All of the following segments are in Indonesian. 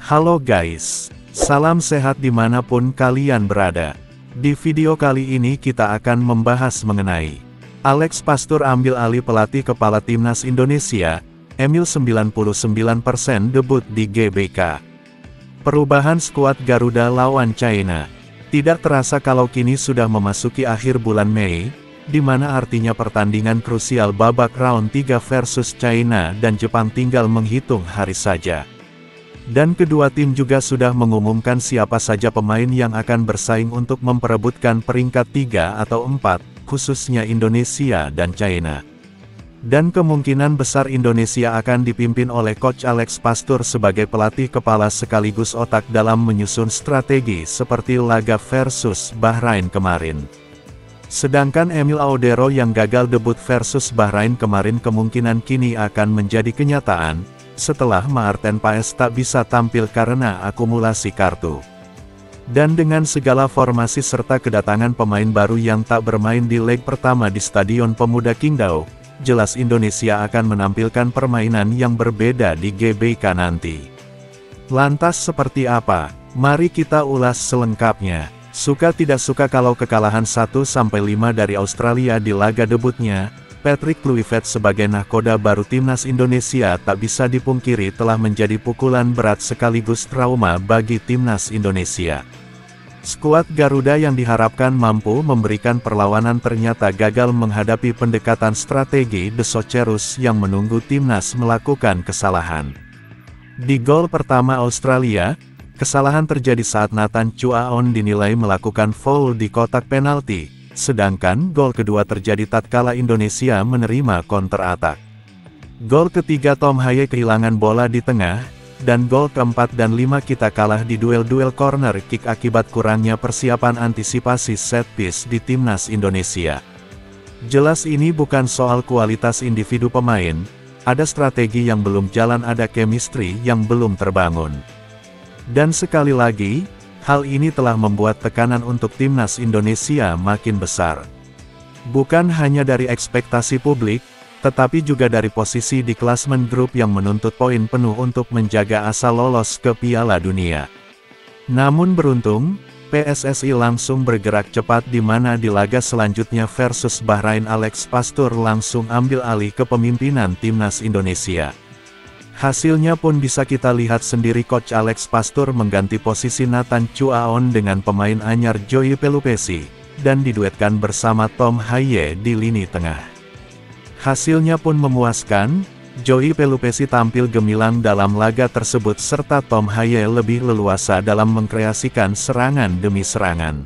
Halo guys, salam sehat dimanapun kalian berada. Di video kali ini kita akan membahas mengenai Alex Pastur ambil alih pelatih kepala timnas Indonesia, Emil 99% debut di GBK. Perubahan skuad Garuda lawan China. Tidak terasa kalau kini sudah memasuki akhir bulan Mei, di mana artinya pertandingan krusial babak round 3 versus China dan Jepang tinggal menghitung hari saja. Dan kedua tim juga sudah mengumumkan siapa saja pemain yang akan bersaing untuk memperebutkan peringkat 3 atau 4, khususnya Indonesia dan China. Dan kemungkinan besar Indonesia akan dipimpin oleh Coach Alex Pastur sebagai pelatih kepala sekaligus otak dalam menyusun strategi seperti laga versus Bahrain kemarin. Sedangkan Emil Audero yang gagal debut versus Bahrain kemarin kemungkinan kini akan menjadi kenyataan, setelah Maarten Paes tak bisa tampil karena akumulasi kartu. Dan dengan segala formasi serta kedatangan pemain baru yang tak bermain di leg pertama di Stadion Pemuda Qingdao, jelas Indonesia akan menampilkan permainan yang berbeda di GBK nanti. Lantas seperti apa? Mari kita ulas selengkapnya. Suka tidak suka kalau kekalahan 1-5 dari Australia di laga debutnya, Patrick Kluivert sebagai nahkoda baru timnas Indonesia tak bisa dipungkiri telah menjadi pukulan berat sekaligus trauma bagi timnas Indonesia. Skuad Garuda yang diharapkan mampu memberikan perlawanan ternyata gagal menghadapi pendekatan strategi The Socceroos yang menunggu timnas melakukan kesalahan. Di gol pertama Australia, kesalahan terjadi saat Nathan Chuaon dinilai melakukan foul di kotak penalti. Sedangkan gol kedua terjadi tatkala Indonesia menerima counter attack. Gol ketiga Tom Haye kehilangan bola di tengah, dan gol keempat dan 5 kita kalah di duel-duel corner kick akibat kurangnya persiapan antisipasi set piece di timnas Indonesia. Jelas ini bukan soal kualitas individu pemain, ada strategi yang belum jalan, ada chemistry yang belum terbangun. Dan sekali lagi, hal ini telah membuat tekanan untuk timnas Indonesia makin besar. Bukan hanya dari ekspektasi publik, tetapi juga dari posisi di klasmen grup yang menuntut poin penuh untuk menjaga asa lolos ke Piala Dunia. Namun beruntung, PSSI langsung bergerak cepat di mana di laga selanjutnya versus Bahrain Alex Pastur langsung ambil alih kepemimpinan timnas Indonesia. Hasilnya pun bisa kita lihat sendiri, Coach Alex Pastur mengganti posisi Nathan Chuaon dengan pemain anyar Joey Pelupessy, dan diduetkan bersama Tom Haye di lini tengah. Hasilnya pun memuaskan, Joey Pelupessy tampil gemilang dalam laga tersebut serta Tom Haye lebih leluasa dalam mengkreasikan serangan demi serangan.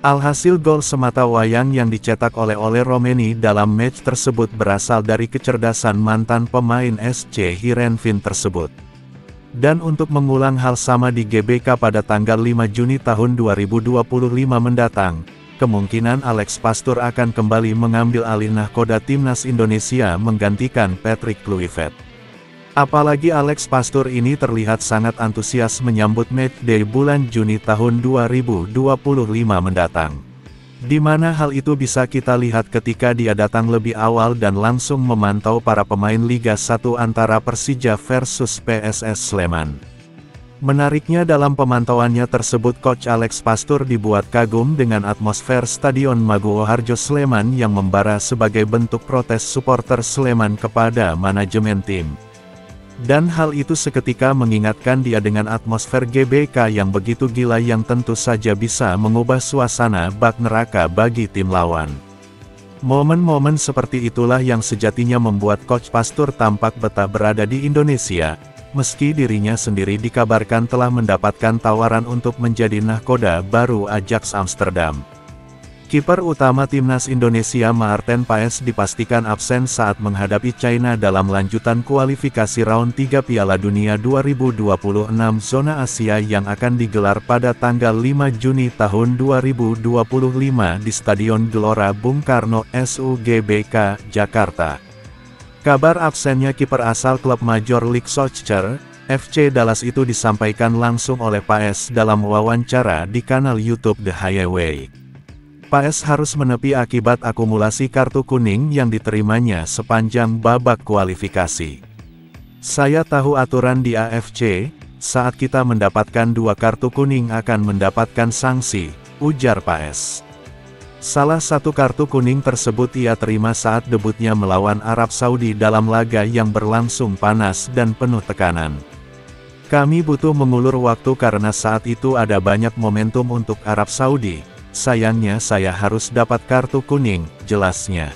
Alhasil gol semata wayang yang dicetak oleh Romeni dalam match tersebut berasal dari kecerdasan mantan pemain SC Heerenveen tersebut. Dan untuk mengulang hal sama di GBK pada tanggal 5 Juni tahun 2025 mendatang, kemungkinan Alex Pastur akan kembali mengambil alih nahkoda timnas Indonesia menggantikan Patrick Kluivert. Apalagi Alex Pastur ini terlihat sangat antusias menyambut matchday bulan Juni tahun 2025 mendatang. Di mana hal itu bisa kita lihat ketika dia datang lebih awal dan langsung memantau para pemain Liga 1 antara Persija versus PSS Sleman. Menariknya dalam pemantauannya tersebut Coach Alex Pastur dibuat kagum dengan atmosfer Stadion Maguwo Harjo Sleman yang membara sebagai bentuk protes supporter Sleman kepada manajemen tim. Dan hal itu seketika mengingatkan dia dengan atmosfer GBK yang begitu gila yang tentu saja bisa mengubah suasana bak neraka bagi tim lawan. Momen-momen seperti itulah yang sejatinya membuat Coach Pastur tampak betah berada di Indonesia, meski dirinya sendiri dikabarkan telah mendapatkan tawaran untuk menjadi nahkoda baru Ajax Amsterdam. Kiper utama timnas Indonesia Maarten Paes dipastikan absen saat menghadapi China dalam lanjutan kualifikasi round 3 Piala Dunia 2026 zona Asia yang akan digelar pada tanggal 5 Juni tahun 2025 di Stadion Gelora Bung Karno SUGBK, Jakarta. Kabar absennya kiper asal klub Major League Soccer, FC Dallas itu disampaikan langsung oleh Paes dalam wawancara di kanal YouTube The Highway. Paes harus menepi akibat akumulasi kartu kuning yang diterimanya sepanjang babak kualifikasi. Saya tahu aturan di AFC, saat kita mendapatkan 2 kartu kuning akan mendapatkan sanksi, ujar Paes. Salah satu kartu kuning tersebut ia terima saat debutnya melawan Arab Saudi dalam laga yang berlangsung panas dan penuh tekanan. Kami butuh mengulur waktu karena saat itu ada banyak momentum untuk Arab Saudi. Sayangnya saya harus dapat kartu kuning, jelasnya.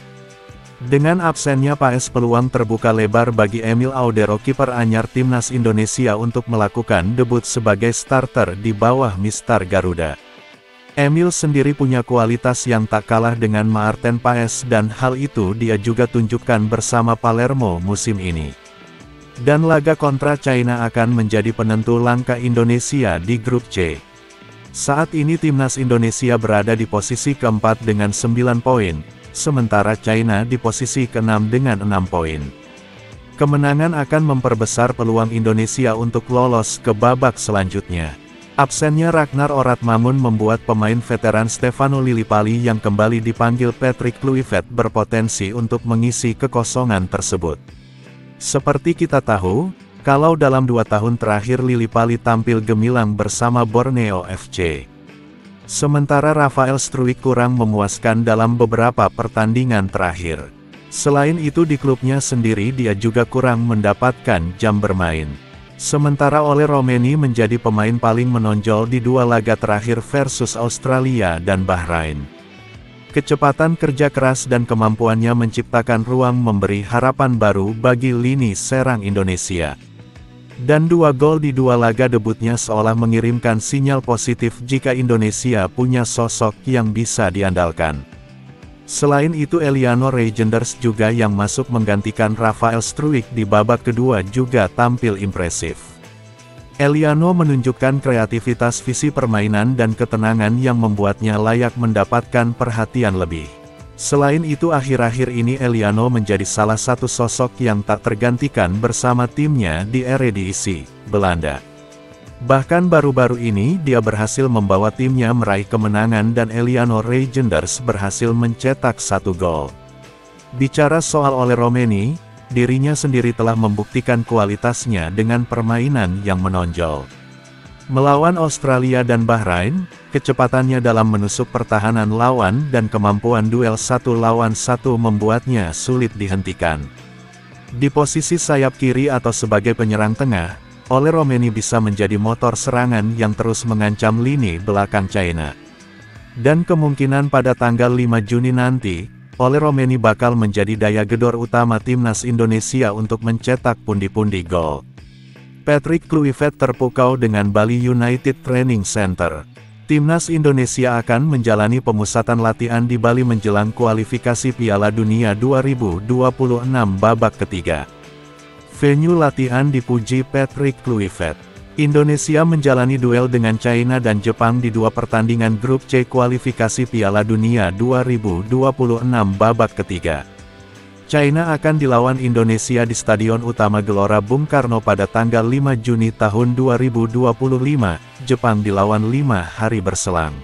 Dengan absennya Paes, peluang terbuka lebar bagi Emil Audero, kiper anyar timnas Indonesia, untuk melakukan debut sebagai starter di bawah Mister Garuda. Emil sendiri punya kualitas yang tak kalah dengan Maarten Paes dan hal itu dia juga tunjukkan bersama Palermo musim ini. Dan laga kontra China akan menjadi penentu langkah Indonesia di grup C. Saat ini timnas Indonesia berada di posisi keempat dengan 9 poin. Sementara China di posisi ke-6 dengan 6 poin. Kemenangan akan memperbesar peluang Indonesia untuk lolos ke babak selanjutnya. Absennya Ragnar Oratmangun membuat pemain veteran Stefano Lillipali yang kembali dipanggil Patrick Kluivert berpotensi untuk mengisi kekosongan tersebut. Seperti kita tahu, kalau dalam 2 tahun terakhir Lillipali tampil gemilang bersama Borneo FC. Sementara Rafael Struijk kurang memuaskan dalam beberapa pertandingan terakhir. Selain itu di klubnya sendiri dia juga kurang mendapatkan jam bermain. Sementara Ole Romeni menjadi pemain paling menonjol di 2 laga terakhir versus Australia dan Bahrain. Kecepatan kerja keras dan kemampuannya menciptakan ruang memberi harapan baru bagi lini serang Indonesia. Dan 2 gol di 2 laga debutnya seolah mengirimkan sinyal positif jika Indonesia punya sosok yang bisa diandalkan. Selain itu Eliano Reijnders juga yang masuk menggantikan Rafael Struijk di babak kedua juga tampil impresif. Eliano menunjukkan kreativitas visi permainan dan ketenangan yang membuatnya layak mendapatkan perhatian lebih. Selain itu akhir-akhir ini Eliano menjadi salah satu sosok yang tak tergantikan bersama timnya di Eredivisie, Belanda. Bahkan baru-baru ini dia berhasil membawa timnya meraih kemenangan dan Eliano Reijnders berhasil mencetak 1 gol. Bicara soal Ole Romeni, dirinya sendiri telah membuktikan kualitasnya dengan permainan yang menonjol. Melawan Australia dan Bahrain, kecepatannya dalam menusuk pertahanan lawan dan kemampuan duel 1 lawan 1 membuatnya sulit dihentikan. Di posisi sayap kiri atau sebagai penyerang tengah, Ole Romeni bisa menjadi motor serangan yang terus mengancam lini belakang China. Dan kemungkinan pada tanggal 5 Juni nanti, Ole Romeni bakal menjadi daya gedor utama timnas Indonesia untuk mencetak pundi-pundi gol. Patrick Kluivert terpukau dengan Bali United Training Center. Timnas Indonesia akan menjalani pemusatan latihan di Bali menjelang kualifikasi Piala Dunia 2026 babak ketiga. Venue latihan dipuji Patrick Kluivert. Indonesia menjalani duel dengan China dan Jepang di 2 pertandingan grup C kualifikasi Piala Dunia 2026 babak ketiga. China akan dilawan Indonesia di Stadion Utama Gelora Bung Karno pada tanggal 5 Juni tahun 2025, Jepang dilawan 5 hari berselang.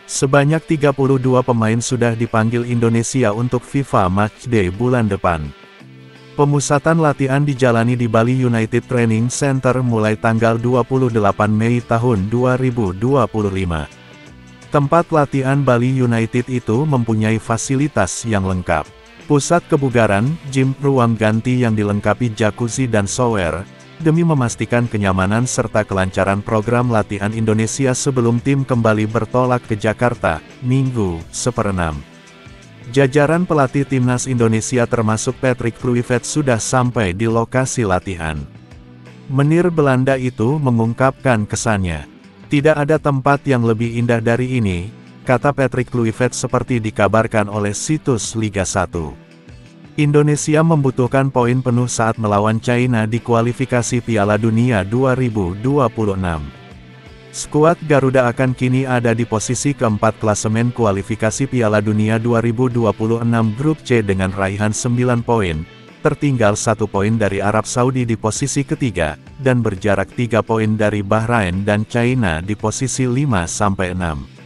Sebanyak 32 pemain sudah dipanggil Indonesia untuk FIFA Matchday bulan depan. Pemusatan latihan dijalani di Bali United Training Center mulai tanggal 28 Mei tahun 2025. Tempat latihan Bali United itu mempunyai fasilitas yang lengkap. Pusat kebugaran, gym, ruang ganti yang dilengkapi jacuzzi dan shower, demi memastikan kenyamanan serta kelancaran program latihan Indonesia sebelum tim kembali bertolak ke Jakarta, Minggu, 1/6. Jajaran pelatih timnas Indonesia termasuk Patrick Kluivert sudah sampai di lokasi latihan. Menir Belanda itu mengungkapkan kesannya. Tidak ada tempat yang lebih indah dari ini, kata Patrick Kluivert seperti dikabarkan oleh situs Liga 1. Indonesia membutuhkan poin penuh saat melawan China di kualifikasi Piala Dunia 2026. Skuad Garuda akan kini ada di posisi keempat klasemen kualifikasi Piala Dunia 2026 Grup C dengan raihan 9 poin, tertinggal 1 poin dari Arab Saudi di posisi ketiga, dan berjarak 3 poin dari Bahrain dan China di posisi 5-6.